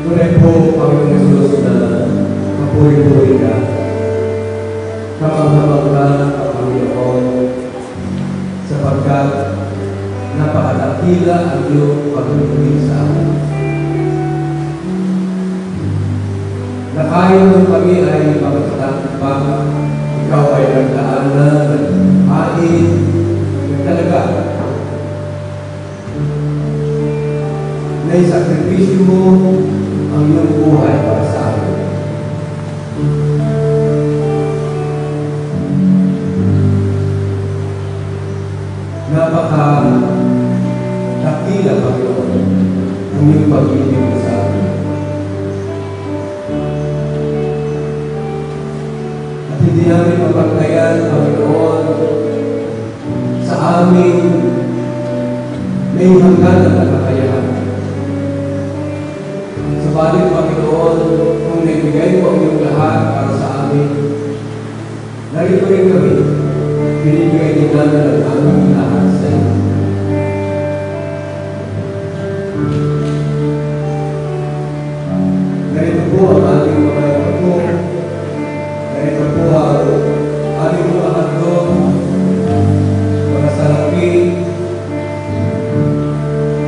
Tunay po, Panginoong Jesus, na mapuri-puri ka. Kapag-habang ka, Panginoon, sapagkat napakadakila ang iyong pagpipili sa amin. Nakayon ng kami ay pagkatapang, ikaw ay nagdaanan, nagpain, nagtalaga. Na isakripisyo mo ang iyong buhay para sa amin. Napaka-dakila, Panginoon, ang iyong pag-ibig mo sa amin. At hindi namin mapagtayan, Panginoon, sa amin may hanggan na nakakayahan. Sabalit, Panginoon, kung naibigay mo ang iyong lahat para sa amin, narito rin kami, binibigay din namin ang aming lahat sa iyo. Narito po ang ating mga ito, narito po ang ating mga handog, mga salapi,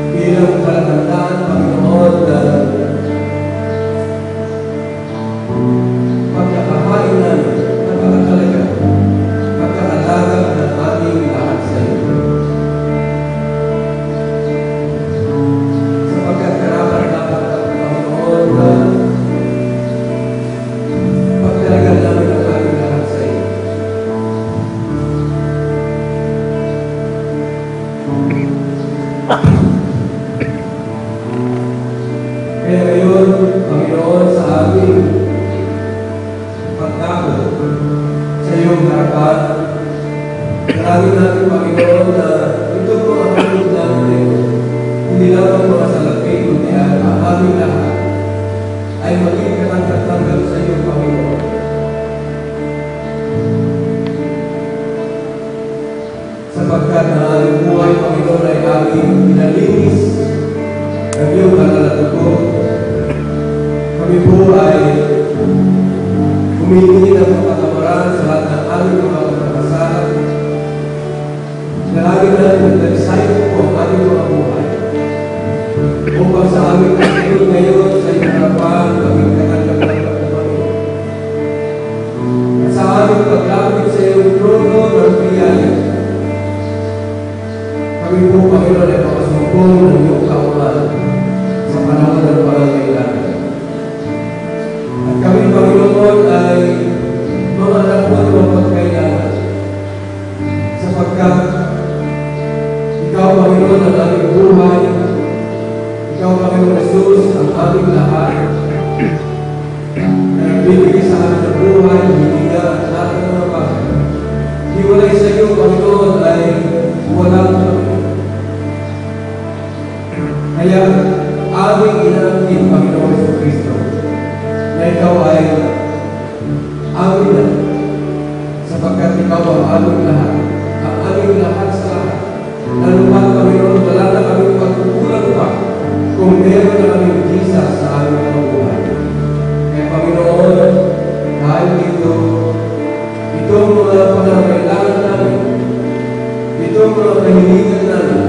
bilang palatandaan, Panginoon, na pagkakahain namin, napakatalaga, pagkakalaga ng aming lahat sa iyo. Sapagkat karapat-dapat ang Panginoon na pagdalagan namin ang aming lahat sa iyo. Kaya ngayon, Panginoon, sa aming pagdako sa iyong harapan, marami natin, Panginoon, na ito po ang aming namin, hindi lamang mga salapi, kundi ang aming lahat ay maging katanggal sa iyo, Panginoon. Sapagkat ang aming buhay, Panginoon, ay aming pinalinis ng iyong kalaladugo. Kami po ay humihingi ng kapatawaran sa lahat ng aming mga pagkakasala. Nalagin natin ang dalisayo po ang aming mga buhay. Upang sa aming kasunod ngayon sa iyong harapan, maging katanggap ng Panginoon. At sa aming paglapit sa iyong trono ng biyaya, kami po, Panginoon, ay makasumpong ng iyong kauman sa panahon ng pangangailangan. At kami, Panginoon, ay mga anak mo ng pagkailangan. Sapagkat ikaw, Panginoon, ang aming buhay. Ikaw, Panginoon Jesus, ang aming lahat. Na nagbibigay sa amin ng buhay, hininga at lahat ng mga bagay. Hiwalay sa iyo, Panginoon, ay walang kami. Kaya aming inaangkin, Panginoon Jesucristo, na ikaw ay amin na, sapagkat ikaw ang aming lahat, ang aming lahat sa lahat. Lalo pa, Panginoon, wala na kaming pagkukulang pa kung meron na kaming Jesus sa aming mga buhay. Kaya, Panginoon, dahil dito, itong mga pangangailangan namin, itong mga kahilingan namin,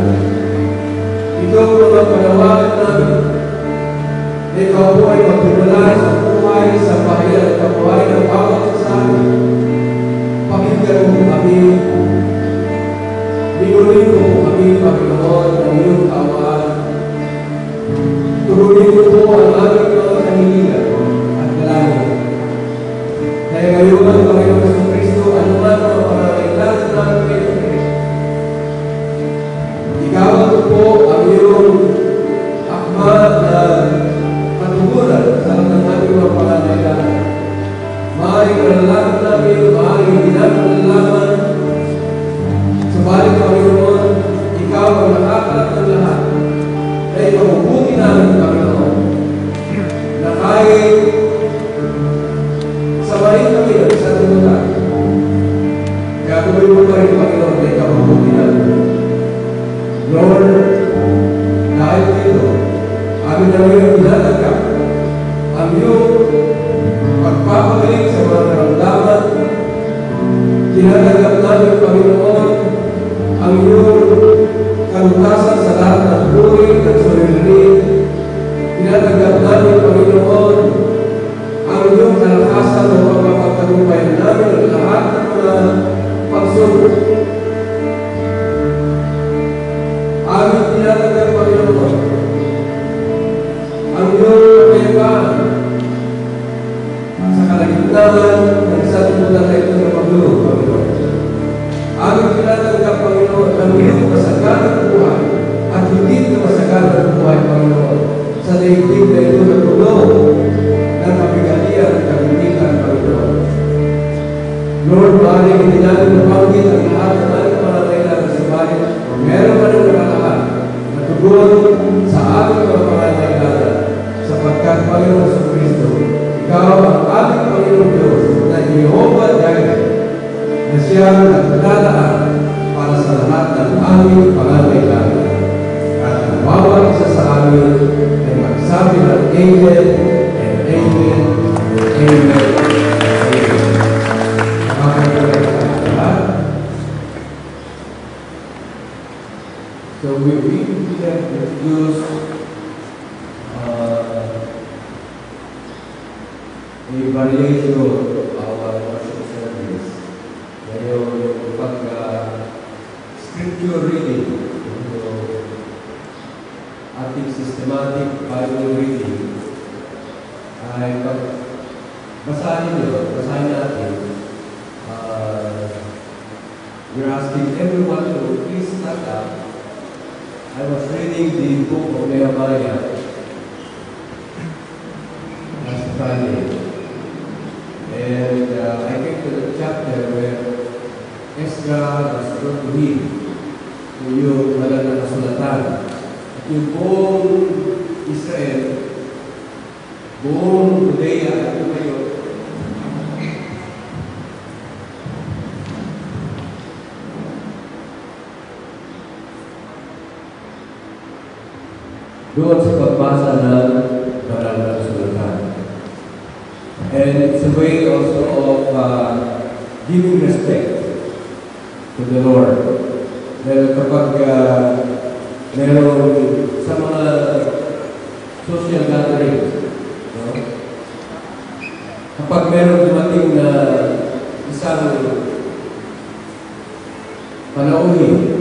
itong mga panawagan namin, ikaw po ay magdudulay sa buhay, sa bayan at kabuhay ng bawat isa sa amin. Pakinggan mo kami. Bigunin mo kami, Panginoon, ng iyong kawan. Tugunin mo po ang aming mga kahilingan at dalangin. Kaya ngayon, Panginoon Jesucristo, ano man ang pangangailangan namin kayo, ikaw po ang iyong akmat na katugunan sa ng aming mga pangangailangan. Maaaring kalalaman namin, maaaring hindi namin kalalaman. Subalit, Panginoon, ikaw ang nakakalat ng lahat. Kaya ikabubuti namin, Panginoon, na kahit sabahin kami ng isang lugar, gagawin mo pa rin, Panginoon, na ikabubuti namin. Lord, dahil dito, amin na ngayon pinatanggap iyong pagpapagaling sa mga naramdaman. Tinatanggap namin, Panginoon, ang iyong kalutasan sa lahat ng buhay at suliranin. Tinatanggap namin, Panginoon, ang iyong kalakasan ng pagpapatagumpayan namin ang lahat ng mga pagsubok. Aming tinatanggap, Panginoon, ang iyong kapayapaan sa kalagitnaan ng sanlibutan na ito na magulo, Panginoon. Aming tinatanggap, Panginoon, ang iyong masaganang buhay at hindi na masaganang buhay, Panginoon, sa daigdig na ito na puno ng kabigatian at kabitikan, Panginoon. Lord, maaaring hindi namin nabanggit ang lahat ng aming pangangailangan sa bayan. Meron ka ng nakalahan na tugon sa aming mga pangangailangan sapagkat, Panginoon sa Kristo, ikaw ang aming Panginoon Diyos na Jehovah Jireh, na siyang nagdadaan para sa lahat ng aming pangangailangan. At ang bawat isa sa amin ay magsabi ng Amen and Amen and Amen. So we have introduced a variation of our worship service. Ngayon, scripture reading, ating systematic Bible reading, ay basahin natin. We're asking everyone to please stand up. I was reading the book of Nehemiah last Friday, and I came to the chapter where Ezra was brought to him, yung wala na kasulatan. At yung buong Israel, buong Judea at tumayo, doon sa pagbasa ng banal na kasulatan. And it's a way also of giving respect to the Lord. Dahil kapag meron sa mga social gatherings, no? Kapag meron dumating na isang panauhin,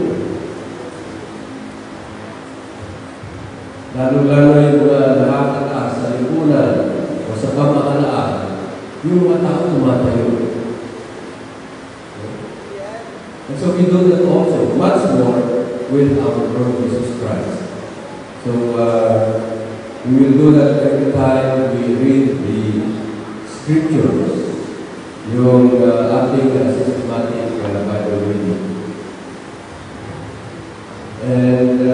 lalo-lalo yung mga nakakataas sa lipunan o sa pamahalaan, yung mga tao tumatayo. And so we do that also, much more with our Lord Jesus Christ. So we will do that every time we read the scriptures, yung ating systematic Bible reading. And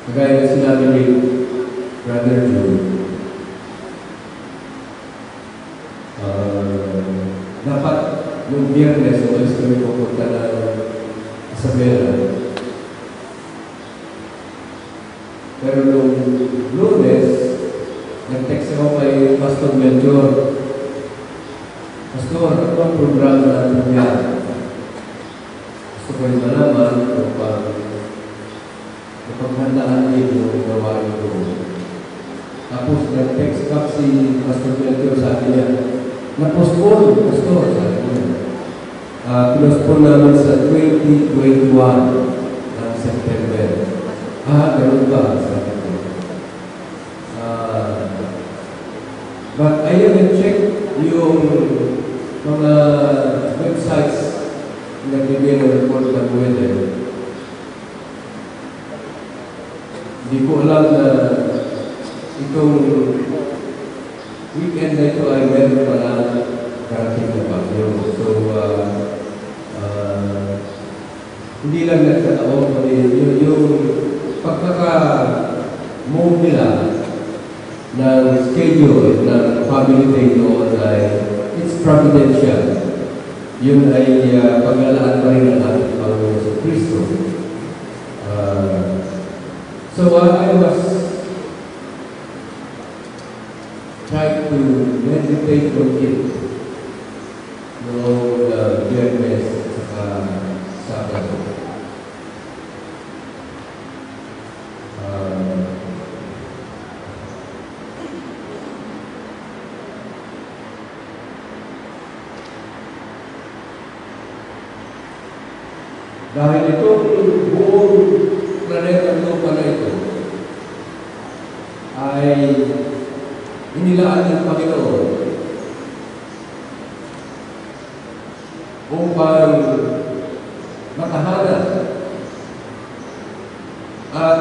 kagaya na sinabi ni Brother Jude, dapat yung Biyernes, umalis kami pupunta ng Isabela. Pero nung Lunes, nag-text ako kay Pastor Melchor. Pastor, ano ang programa natin yan? Gusto ko rin malaman kung paghandaan din yung gawain ko. Tapos nag-text up si Pastor Melchor sa akin niya. Na-postpone, Pastor, sa akin niya. Pinospone namin sa 2021 ng September. Ganun ba? Sa akin niya. But I haven't checked yung mga websites na nagbibigay ng report ng weather. Hindi ko alam na itong weekend na ito ay meron pala karating na bagyo. So, hindi lang nagkataon, kundi yung pagkaka-move nila ng schedule ng family day doon ay it's providential. Yun ay paglalaan pa rin ng ating Panginoon sa Kristo. So I was to meditate on it noong Biyernes at Sabado. Dahil itong buong planetang lupa na ito ay inilaan ng Panginoon upang matahanan at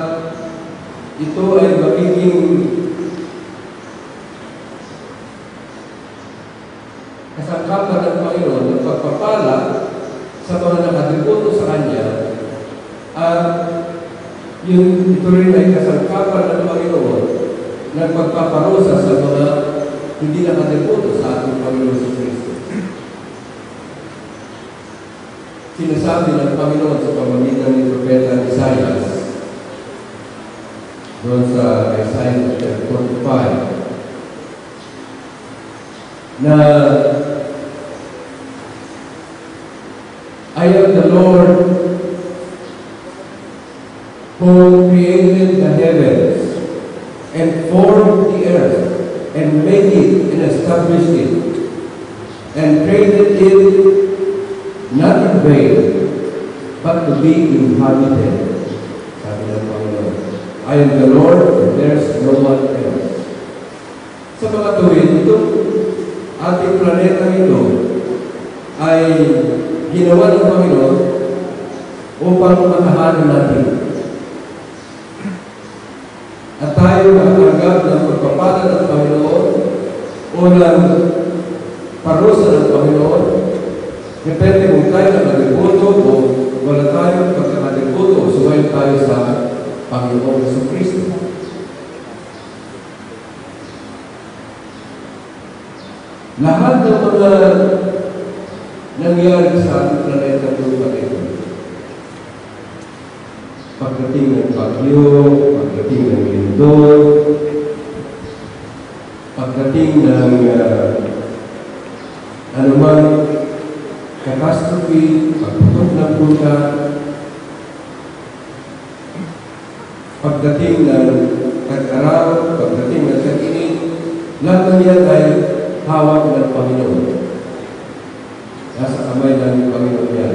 ito ay magiging kasangkapan ng Panginoon ng pagpapala sa mga nakatributo sa Kanya at ito rin ay kasangkapan ng Panginoon ng pagpaparusa sa mga hindi nakatributo sa ating Panginoon sa Kristo. Sinasabi ng Panginoon sa pamamagitan ni Propeta Isaiah doon sa Isaiah 45 na I am the Lord who created the heavens and formed the earth and made it and established it and created it not in vain but to be inhabited. Sabi ng Panginoon, I am the Lord and there's no one else. Sa mga tuwid, itong ating planeta ito ay ginawa ng Panginoon upang matahanan natin. At tayo matanggap ng pagpapala ng Panginoon o ng parusa ng Panginoon. Depende kung tayo nakalibuto o wala tayong pagkakalibuto o suwain tayo sa Panginoon sa Kristo. Lahat ng mga nangyari sa ating planeta lupa ito. Pagdating ng bagyo, pagdating ng lindol, pagdating ng anumang catastrophe, pagputok ng buta, pagdating ng tag-araw, pagdating ng tag-init, lahat ng yan ay hawak ng Panginoon. Nasa kamay ng Panginoon yan.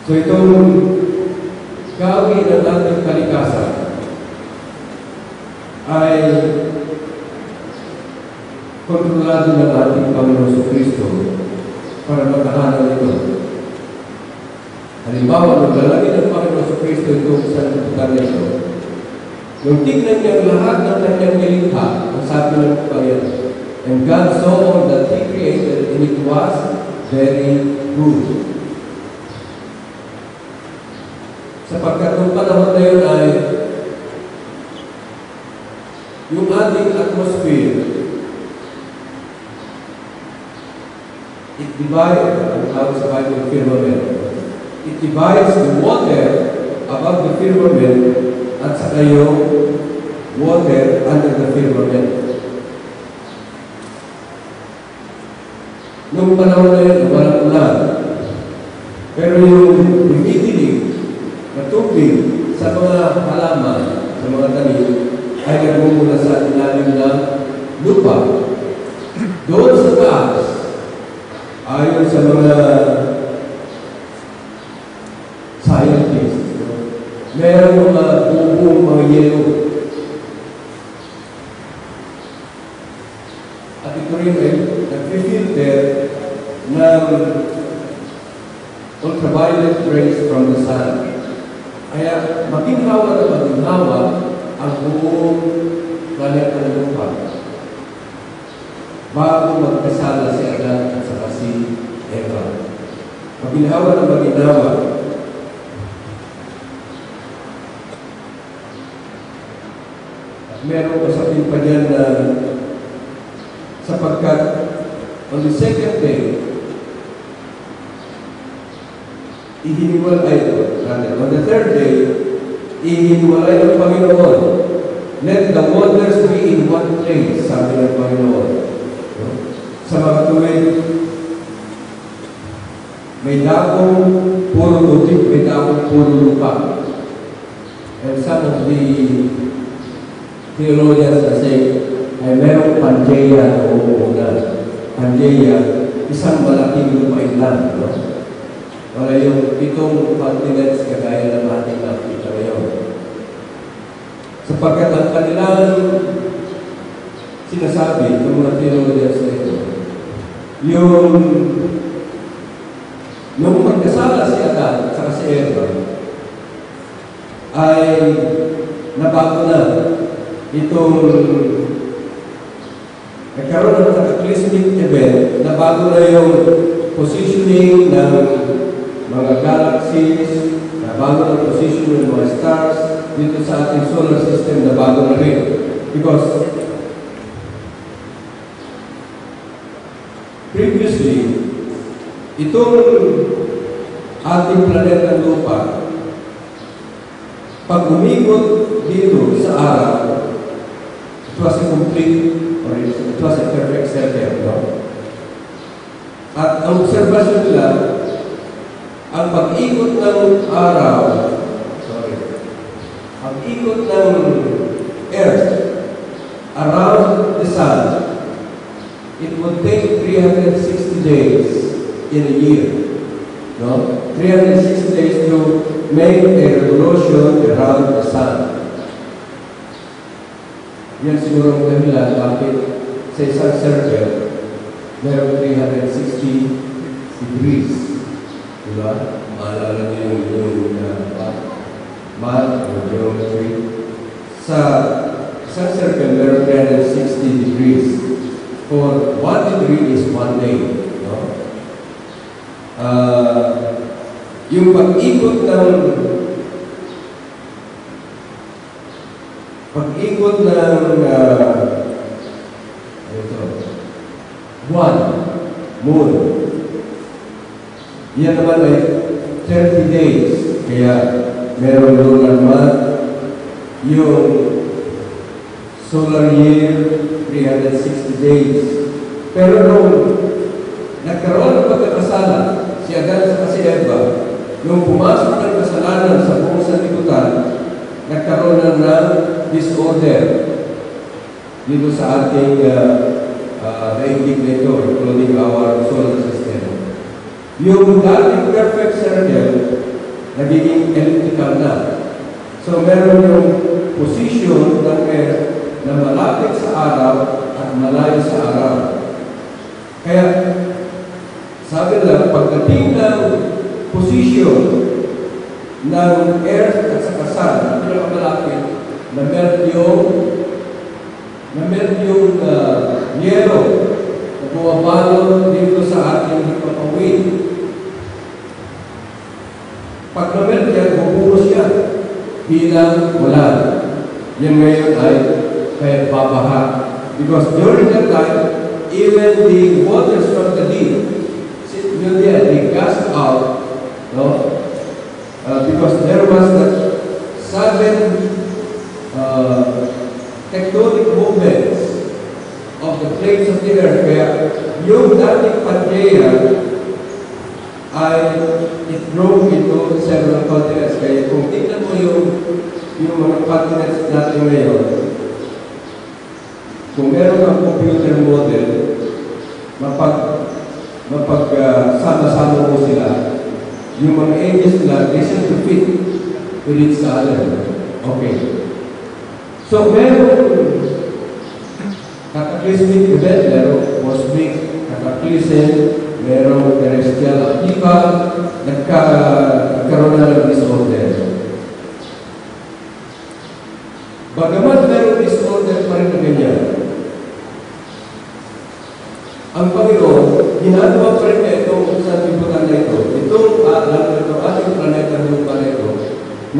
So itong gawin ng ating kalikasan ay kontrolado ng ating Panginoon sa Kristo para matahanan ito. Halimbawa, nung lalagay ng Panginoon sa Kristo itong sanlibutan na ito, nung tignan niya lahat ng kanyang nilikha, ang sabi ng Panginoon, and God saw all that He created, and it was very good. Sapagkat nung panahon na yun ay yung ating atmosphere, it divides, ang tawag sa Bible, firmament. It divides the water above the firmament at saka yung water under the firmament. Nung panahon na yun, walang ulan. Pero yung dumidilig na tubig sa mga halaman, sa mga tanim, ay nagmumula sa ilalim ng lupa. Doon sa taas, ayon sa mga scientists, meron mga bubong mga yelo. At ito rin ay nag-filter ng ultraviolet rays from the sun. Kaya maginhawa na maginhawa ang buong planeta ng lupa bago magkasala si Adan at saka si Eva. Maginhawa na maginhawa. At meron kasapin pa dyan na sapagkat on the second day, ihiniwalay ito. On the third day, ihiniwalay ng Panginoon let the waters be in one place, sabi ng Panginoon. Sa mga tuwid, may dakong puro tubig, may dakong puro lupa. And some of the theologians are saying, ay merong Pangaea o umuunan. Pangaea, isang malaking lupain lang, no? Wala yung pitong continents kagaya ng ating nakita ngayon. Sapagkat ang kanilang sinasabi ng mga theologians na ito, yung nung magkasala si Adan at si Eva, ay nabago na itong nagkaroon ng cataclysmic event, nabago na yung positioning ng mga galaxies, nabago na position ng mga stars dito sa ating solar system, nabago na rin. Because previously, itong ating planeta lupa, pag umikot dito sa araw, it was a complete, or it was a perfect circle, no? At ang observasyon nila, ang pag-ikot ng araw, ang ikot ng Earth around the Sun, it would take 360 days in a year. No? 360 days to make a revolution around the Sun. Yan siguro ang dahilan bakit sa isang circle meron 360 degrees. Diba? Maalala niyo yung math o geometry. Sa isang circle meron 360 degrees. For 1 degree is 1 day. No? Yung pag-ikot ng buwan, moon, yan naman ay 30 days. Kaya meron lunar month, yung solar year, 360 days. Pero nung nagkaroon ng pagkakasala, si Adan at si Eva, nung pumasok ng kasalanan sa buong sanlibutan, nagkaroon na ng disorder dito sa ating daigdig na ito, including our solar system. Yung dating perfect circle, nagiging elliptical na. So meron yung position ng Earth na malapit sa araw at malayo sa araw. Kaya, sabi nila, pagdating ng position ng Earth at sa Sun, na pinakamalapit, na-melt yung yelo na bumabalo dito sa ating hipapawid. Pag na-melt yan, bubuhos yan bilang ulan. Yan ngayon ay kaya babaha. Because during that time, even the waters from the deep, they gasped out, no? Because there was that sudden tectonic movements of the plates of the earth, kaya yung dating Pangaea ay it broke into several continents. Kaya kung tignan mo yung mga continents natin ngayon, kung meron kang computer model, mapag-sama-sama mo sila, yung mga ages nila, they seem to fit with each other. Okay. So, meron cataclysmic event, meron cosmic cataclysm, meron terrestrial upheaval, nagkaroon na ng disorder. Bagamat meron disorder pa rin na ganyan, ang Panginoon, ginagawa pa rin na itong sanlibutan na ito, itong ating planeta lupa na ito,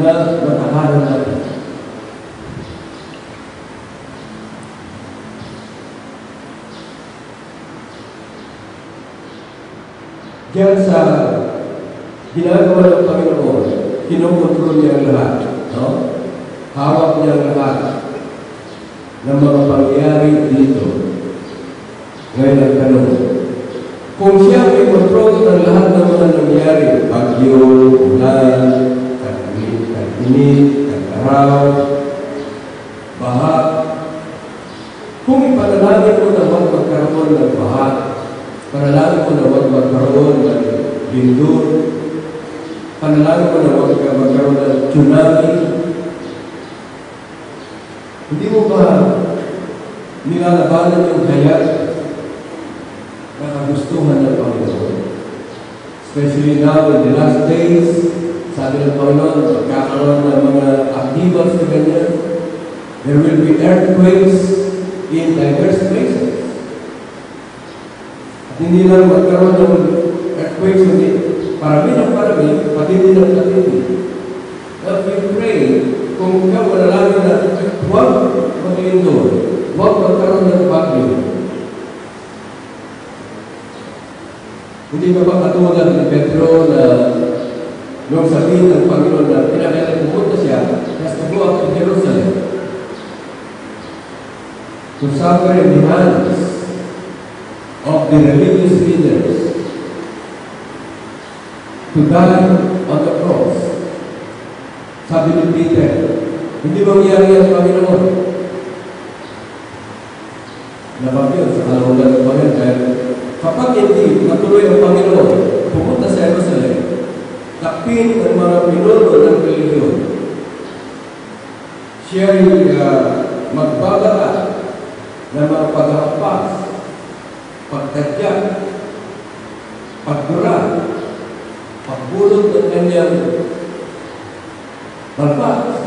na matahanan natin. Diyan sa ginagawa ng Panginoon, kinokontrol niya ang lahat. No? Hawak niya ang lahat. ng mga pangyayari dito. Ngayon ang tanong, kung siya may control ng lahat ng mga nangyayari, bagyo, ulan, tag-init, tag-araw, baha, kung ipanalangin mo na huwag magkaroon ng baha, panalangin mo na huwag magkaroon ng lindol, panalangin mo na huwag magkaroon ng tsunami, hindi mo ba nilalabanan yung hayat na kagustuhan ng Panginoon? Especially now in the last days, sabi ng Panginoon, magkakaroon ng mga activals na ganyan. There will be earthquakes in diverse places. At hindi lang magkaroon ng earthquakes, hindi parami ng parami, patindi ng patindi. But we pray, kung ikaw manalangin na huwag maglindol, huwag magkaroon ng bagyo. Hindi ba ba katulad ni Pedro na nung sabihin ng Panginoon na pinakailan pumunta siya, has to go up to Jerusalem to suffer in the hands of the religious leaders, to die on the cross. Sabi ni Peter, hindi mangyari ang Panginoon. Nabagyo sa kalungan ng Panginoon, kaya kapag hindi natuloy ang Panginoon, pumunta sa Jerusalem, takpin ang mga pinuno ng religiyon. Siya yung magbabata ng mga paghahampas, pagtadya, pagdura, pagbulot ng kanyang balbas.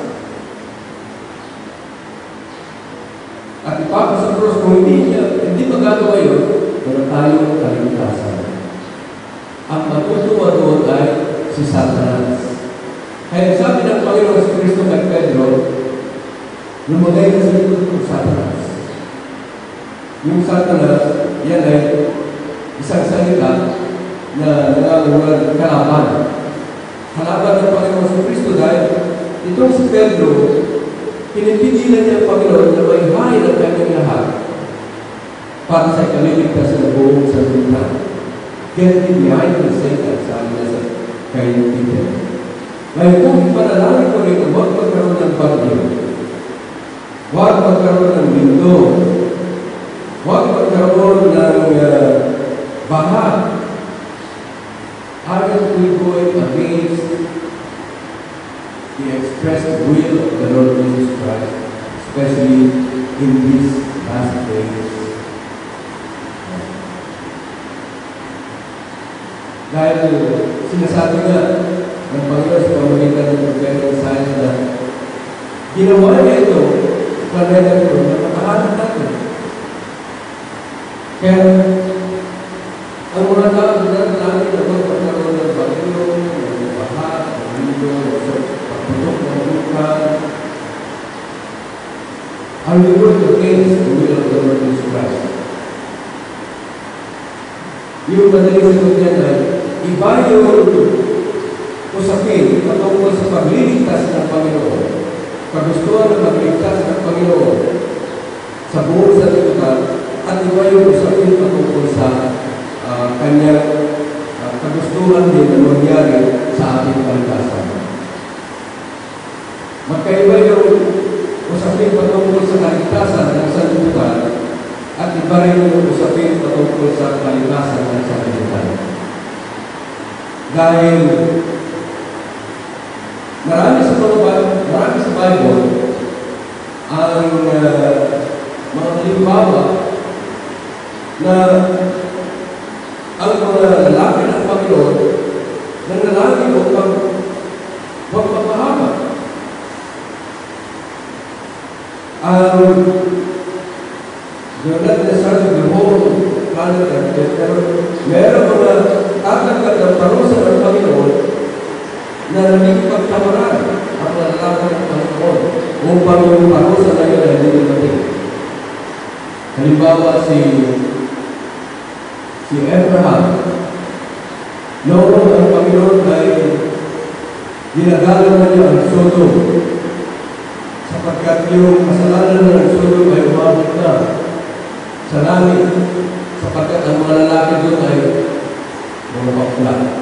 At ipapa sa cross, kung hindi magagawa yun, wala tayong kaligtasan. Ang matutuwa doon ay si Satanas. Kaya sabi ng Panginoon sa Kristo kay Pedro, lumagay na sa likod ng Satanas. Yung Satanas, yan ay isang salita na nangangulugan kalaban. Kalaban ng Panginoon sa Kristo dahil itong si Pedro, pinipigilan niya ang Panginoon na may hari ng kanyang lahat para sa ikaliligtas ng buong sanlibutan. Get me behind the Satan, sabi niya sa kay Peter. Ngayon kung ipanalangin ko rin, huwag magkaroon ng bagyo, huwag magkaroon ng lindo, huwag magkaroon ng baha. Aren't we going against the expressed will of the Lord Jesus Christ, especially in these last days? Dahil sinasabi nga ng Panginoon sa pamamagitan ng prophetic signs na ginawa niya ito, planeta ito, na makahanap natin. Kaya, ang mga tao na natin na magpagkaroon ng bagyo, ng baha, ng lindo, pagputok ng bukan, ang reward against the will of the Lord Jesus Christ. Yung madaling sagot niya na, iba yung usapin patungkol sa pagliligtas ng Panginoon, kagustuhan ng magligtas ng Panginoon sa buong sanlibutan, at iba yung usapin patungkol sa kanyang kagustuhan din na mangyari sa ating kaligtasan. Magkaiba yung usapin patungkol sa kaligtasan ng sanlibutan at iba rin yung usapin patungkol sa kaligtasan ng sanlibutan. Dahil marami sa Bible ang mga halimbawa na ang mga lalaki ng Panginoon na lalaki upang magpapahama. You're not necessarily the whole planet Earth, pero meron mga tatagkat ng parusa ng Panginoon na nakikipagtamaran ang mga lalaki ng Panginoon upang yung parusa na yun ay hindi dumating. Halimbawa si Abraham, noong ang Panginoon ay dinagalan na niya ang Sodom sa sapagkat yung kasalanan ng Sodom ay umabot na sa langit, sapagkat ang mga lalaki doon ay mga bakla.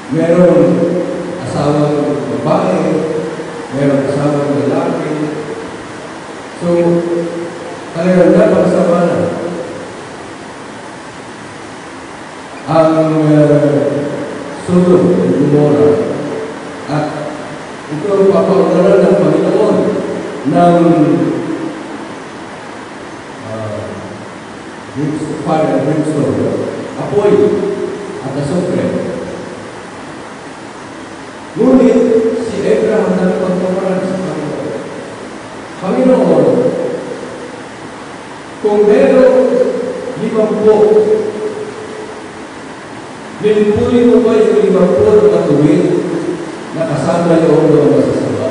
Meron asawang babae, meron asawang lalaki. So, talagang napakasama na ang Sodom at Gomorrah. At ito ang papaunlaran ng Panginoon ng fire and brimstone, apoy at asupre. Ngunit si Abraham na pagpaparan sa Panginoon. Panginoon, kung meron 50, nilipunin mo ba yung 50 na katuwid na kasama yung mga masasama?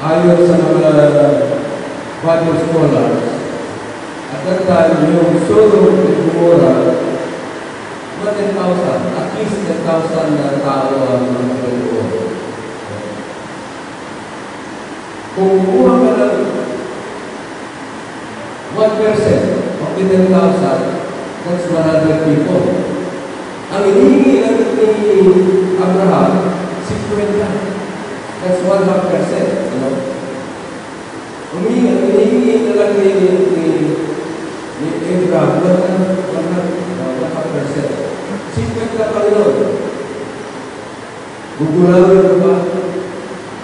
Ayon sa mga Bible scholars, at that time, yung Sodom at Gomorrah, mga 10,000, at least 10,000 na tao ang mga Panginoon. Kung kumuha ka ng 1% of the 10,000, that's 100 people. Ang hinihingi ng ni Abraham, 50. That's 100%, you know. Ang hinihingi na lang ni Abraham, 100%. 50 pa rin. Gugulawin mo ba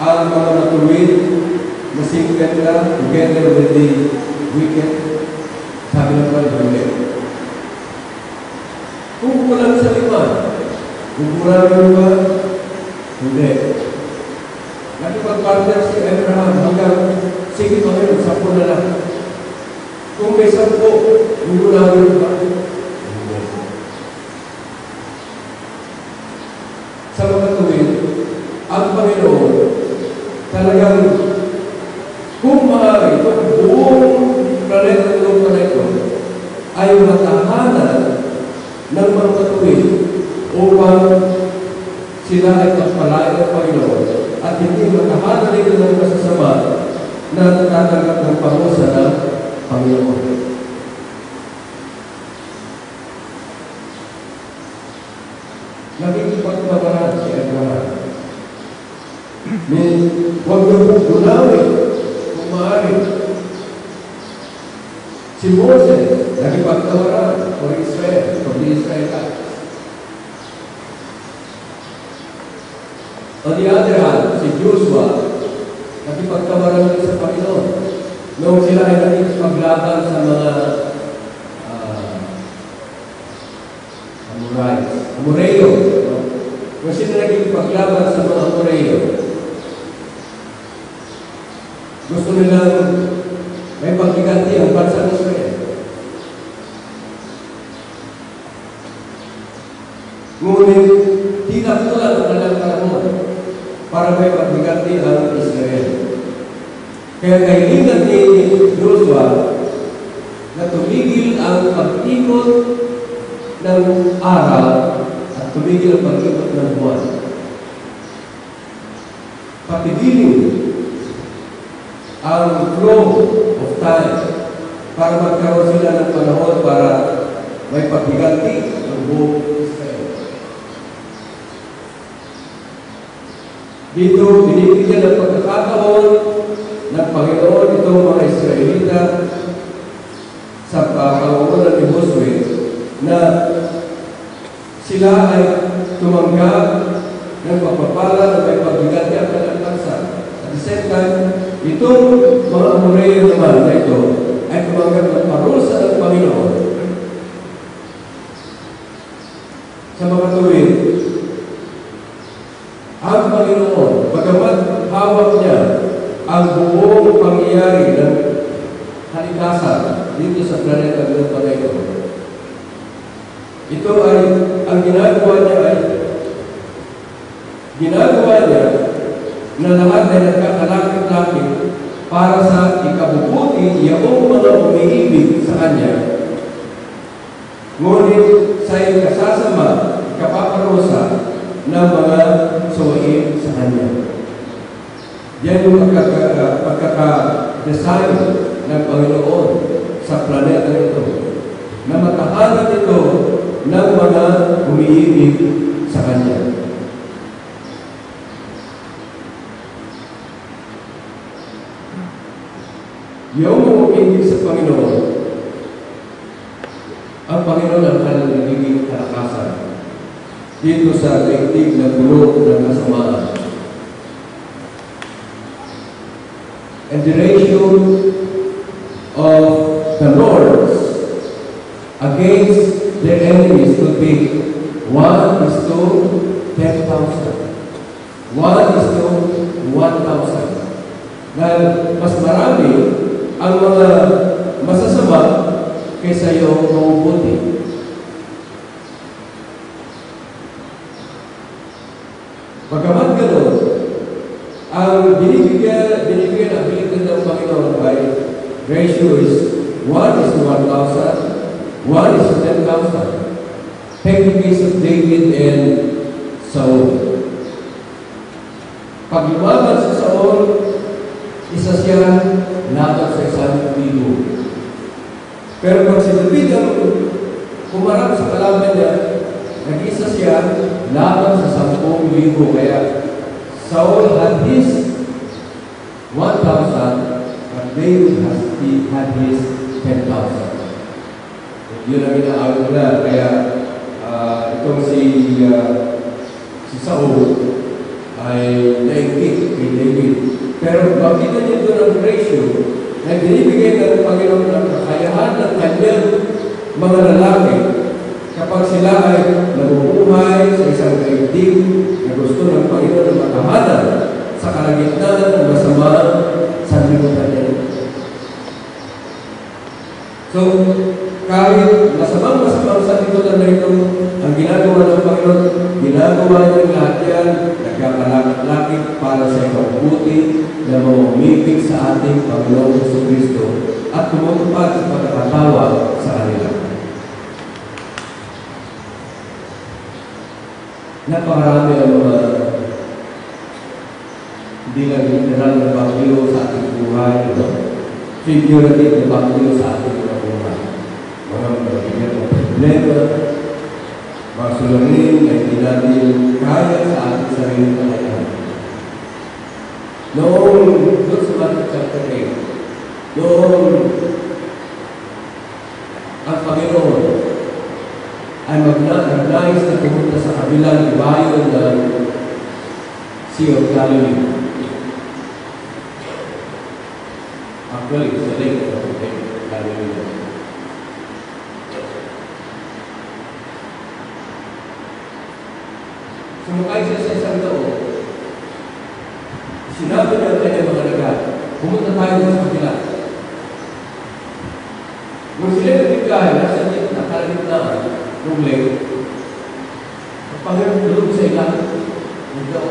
ang mga matuwid na 50 together with the wicked? Sabi ng Panginoon. Kung kulang sa 5, gugulawin mo ba? Hindi. Nakipag-partner si Abraham hanggang sige pa rin, 10 na lang. Kung may 10, gugulawin mo ba? Sa mga tuwid, ang Panginoon talagang kung maaari, kung buong planeta ng lupa na ito ay matahanan ng mga tuwid upang sila ay pagpalain ng Panginoon at hindi matahanan nito ng masasama na natatanggap ng parusa ng Panginoon. Nakikipagpagaran si Abraham. Huwag na gulawin kung maaari. Si Moses, nakipagtawaran for Israel, for the Israelites. On the other hand, si Joshua, nakipagtawaran din sa Panginoon. Noong sila ay nakipaglaban sa mga Amoreo. Kung sila nakipaglaban sa mga Amoreo, gusto nilang may pagkiganti ang bansa ng Israel. Ngunit, tinaktulan ang kanilang panahon para may pagkiganti ang Israel. Kaya kailangan ni Joshua na tumigil ang pag-ikot ng araw at tumigil ang pag-ikot ng buwan. Patigilin ang flow of time para magkaroon sila ng panahon para may pagbiganti ng buong Israel. Dito, binibigyan ng pagkakataon ng Panginoon itong mga Israelita sa pangunguna ni Josue na sila ay tumanggap ng pagpapala na may pagbiganti ang kanilang bansa. At the same time, itong mga Amoreo naman na ito ay tumanggap ng parusa ng Panginoon sa mga tuwid. Ang Panginoon, bagamat hawak niya ang buong pangyayari ng kalikasan dito sa planeta lupa na ito, ito ay, ang ginagawa niya na lahat ay nagkakalakit-lakit para sa ikabubuti iyong mga umiibig sa Kanya. Ngunit sa iyong kasasama, ikapaparusa ng mga suwain sa Kanya. Yan yung pagkakadesign ng Panginoon sa planeta ito, na makahanap ito ng mga umiibig sa Kanya. Yung umiibig sa Panginoon, ang Panginoon ang kanyang nagiging kalakasan dito sa daigdig na bulok ng kasamaan. And the ratio of the Lord's against their enemies would be 1:10,000. 1:1,000. Dahil mas marami ang mga masasama kaysa yung mabubuti. Bagamat gano'n, ang binibigyan ang abilidad ng Panginoon ay ratio is 1:1,000, 1:10,000. Take the case of David and Saul. Pag lumaban sa Saul, isa siya laban sa 1,000. Pero pag si David ang kumarap sa kalaban niya, nag-isa siya laban sa 10,000. Kaya Saul had his 1,000, but David had his 10,000. Yun ang inaawit nila. Kaya itong si Saul ay naigit kay David. Pero makita niyo doon ang ratio na binibigay ng Panginoon ng kakayahan ng kanyang mga lalaki kapag sila ay nabubuhay sa isang daigdig na gusto ng Panginoon na makahanap sa kalagitnaan ng masama sa libutan niya. So, kahit masamang sa libutan na ito, ang ginagawa ng Panginoon, ginagawa niya lahat yan, nagkakalakit-lakit para sa ikabubuti na mamimigay sa ating Panginoon Jesucristo at tumutupad sa pagkakatawa sa kanila. Napakarami ang mga hindi lang literal na bagyo sa ating buhay, figurative na bagyo sa ating buhay. Mga mabigyan ng problema, mga sularin na hindi natin kaya sa ating sarili na kaya. Noong doon sa Matthew chapter 8, noong ang Panginoon ay magnais na pumunta sa kabilang ibayon ng Sea of Galilee. Actually, it's the lake of Galilee. Sumakay siya sa isang tao. Sinabi niya kanyang mga laga, pumunta tayo sa kabila. Nung sila nagbigahe, nasa nakalagitnaan ng lake, ang Panginoon tulog sa ilang ito.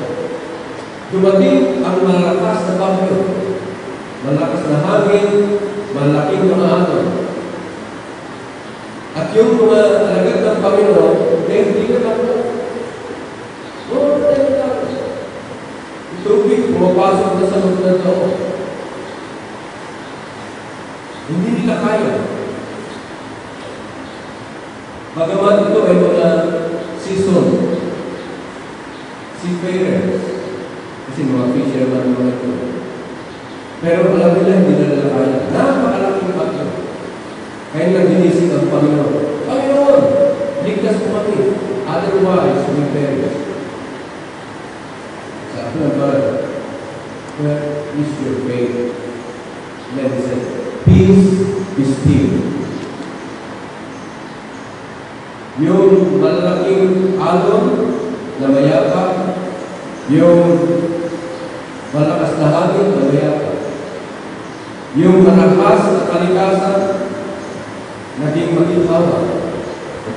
Dumating ang malakas na bagyo, malakas na hangin, malaking mga ato. At yung mga alagad ng Panginoon, hindi ka tapos. Tubig, pumapasok na sa loob ng tao. Hindi nila kaya. Bagamat ito ay mga season, seafarers, kasi mga fisherman mga ito. Pero alam nila, hindi nila kaya. Napakalaking bagyo. Kaya naginisip ang Panginoon. Panginoon, ligtas mo kami. Otherwise, we perish. Sabi ng Lord, where is your faith? Then he said, peace be still. Yung malaking alon na mayapa, yung malakas na hangin na mayapa, yung malakas na kalikasan, naging magitawa.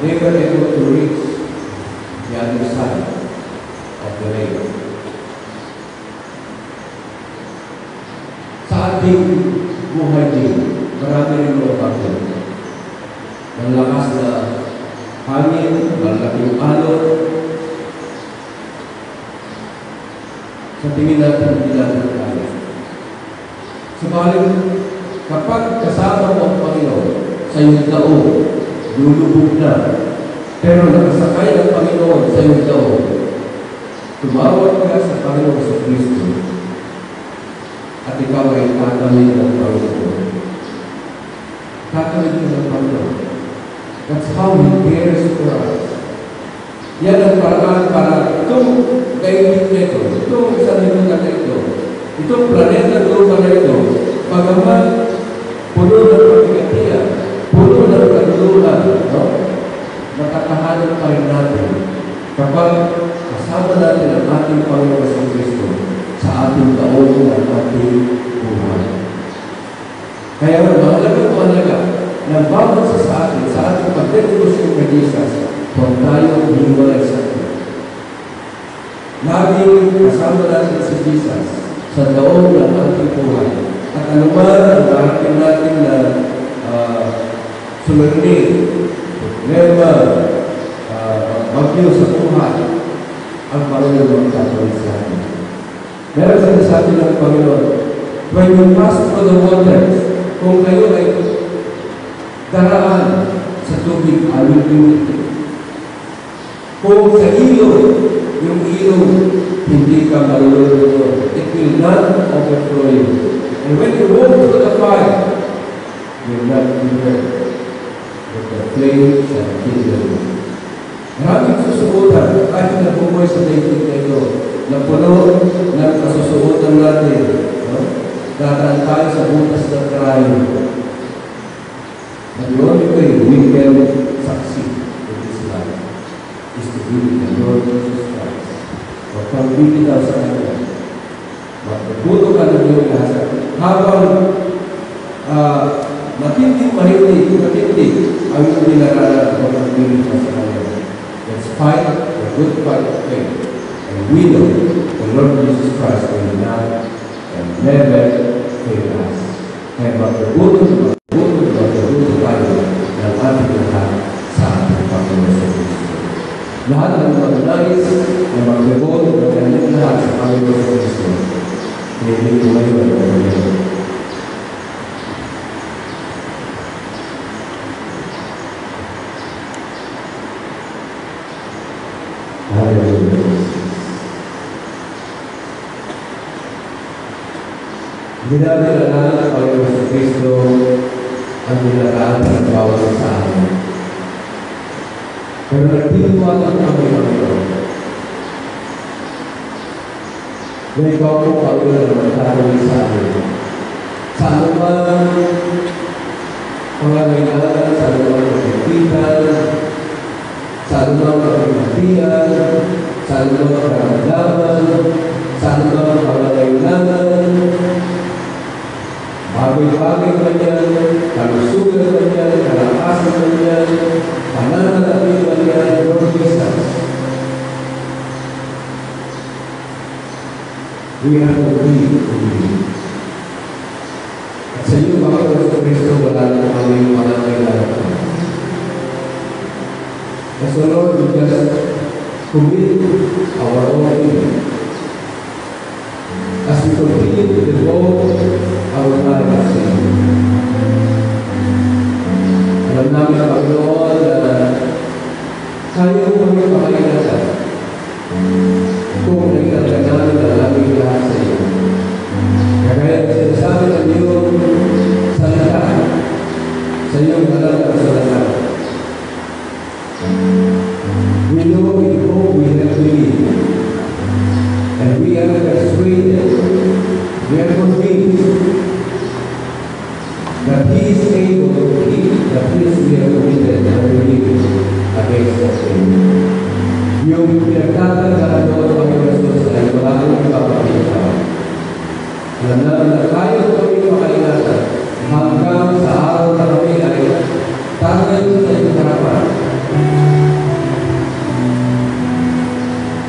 They were able to reach the other side of the lake. Sa ating buhay din, marami rin mga bagay. Malakas na hangin, malaking alon, Sa tingin natin, hindi natin kaya. Subalit, kapag kasama mo ang Panginoon sa iyong taon, lulubog na. Pero nakasakay ang Panginoon sa iyong taon, tumawag ka sa Panginoon sa Kristo, at ikaw ay tatalin ng Panginoon. Tatalin ka ng Panginoon. That's how He cares for us. Yan ang paraan para itong kaibig na ito, itong sanlibutan na ito, itong planeta lupa na ito, pagaman puno ng pagkakatiya, puno ng kanluran, no? Nakatahanan pa rin natin kapag kasama natin ang ating Panginoon sa Kristo sa ating taon ng ating buhay. Kaya mahalaga na bawat sa atin, sa ating pagdedikasyon kay Jesus, kung tayo hiwalay sa atin. Laging kasama natin si Jesus sa taon ng ating buhay. At anuman ang darating natin na sumerinig, problema, bagyo sa buhay, ang Panginoon ang tatawid sa atin. Meron sinasabi ng Panginoon, when you pass through the waters, kung kayo ay daraan sa tubig, I will be with you. Kung sa ilog, yung ilog, hindi ka malulunod. It will not overflow you. And when you walk through the fire, you will not be hurt. But the flames shall kindle you. Maraming susuotan, kahit na bumoy sa daigdig na ito, na puno ng kasusuotan natin. No? Dadaan tayo sa butas ng karayo. But the only way we can succeed in this life is to be with the Lord Jesus Christ. Huwag kang bibitaw sa Kanya. Magpuputo ka ng iyong lahat. Habang matinding ang iyong dinaranan o magbilit ka sa Kanya. Let's fight the good fight of faith. And we know the Lord Jesus Christ will not and never fail us. Kaya magpuputo tayo ng ating lahat sa ating Panginoon sa Kristo. Lahat ng mga nais na magbibot ng kanyang lahat sa Panginoon sa Kristo. Hindi ko ngayon ang Panginoon. Hallelujah. Hindi natin alam ang Panginoon sa Kristo ang nilalaan ng bawat sa amin. Pero nagtitiwala kami ng Panginoon. Na ikaw po Panginoon na magtatawid sa amin. Sa anumang pangangailangan, sa anumang pagkikitan, sa anumang pagkikatian, sa anumang pagkakadaman, sa anumang pangangailangan, bagay-bagay man yan, kalusugan man yan, kalakasan man yan, pananalamin man yan, Lord Jesus. We are obedient to you. At sa iyo, Panginoon sa Kristo, wala na kami pananalamin. As the Lord, we just commit our own will. As we continue to devote our lives to you. Alam namin, Panginoon, na kaya mo kami pakainatan kung nagtatag namin ang aming lahat sa iyo. Kaya sinasabi ng iyong salita sa iyong alam at salita. We know, we hope, we have believed. And we are persuaded, we are convinced that He is able to keep the things we have committed and believed against us. Yung pinagtatandaan doon, Panginoon Jesus, ay wala kang ipapakita. Alam namin na tayo kami makaingatan hanggang sa araw na kami ay tatayo sa iyong harapan.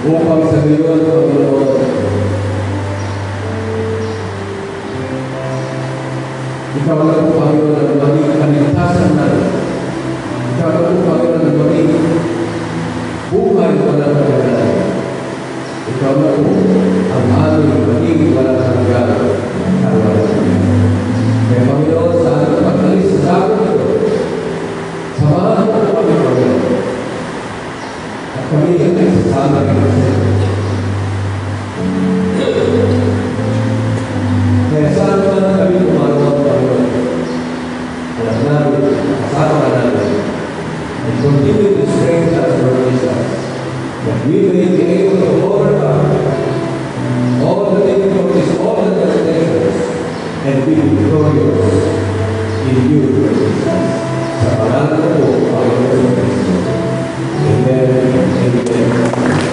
Upang sa ngayon, Panginoon, ikaw lang po, Panginoon, ang maging kaligtasan natin. Ikaw lang po, Panginoon, ang maging buhay na walang kagagalan. Ikaw lang po ang aming magiging walang hanggan ang wala. Kaya Panginoon, sa ating pag-alis sa sakot ito, samahan mo kami, Panginoon. At kami ay sasama rin sa iyo. Kaya saan man kami tumarong, Panginoon, alam namin, kasama ka namin, and continue to strengthen us, Lord Jesus, that we may be able to overcome all the difficulties, all the temptations, and be victorious in you, Lord Jesus. Sa pangalan ko po, Panginoon Kristo. Amen and amen.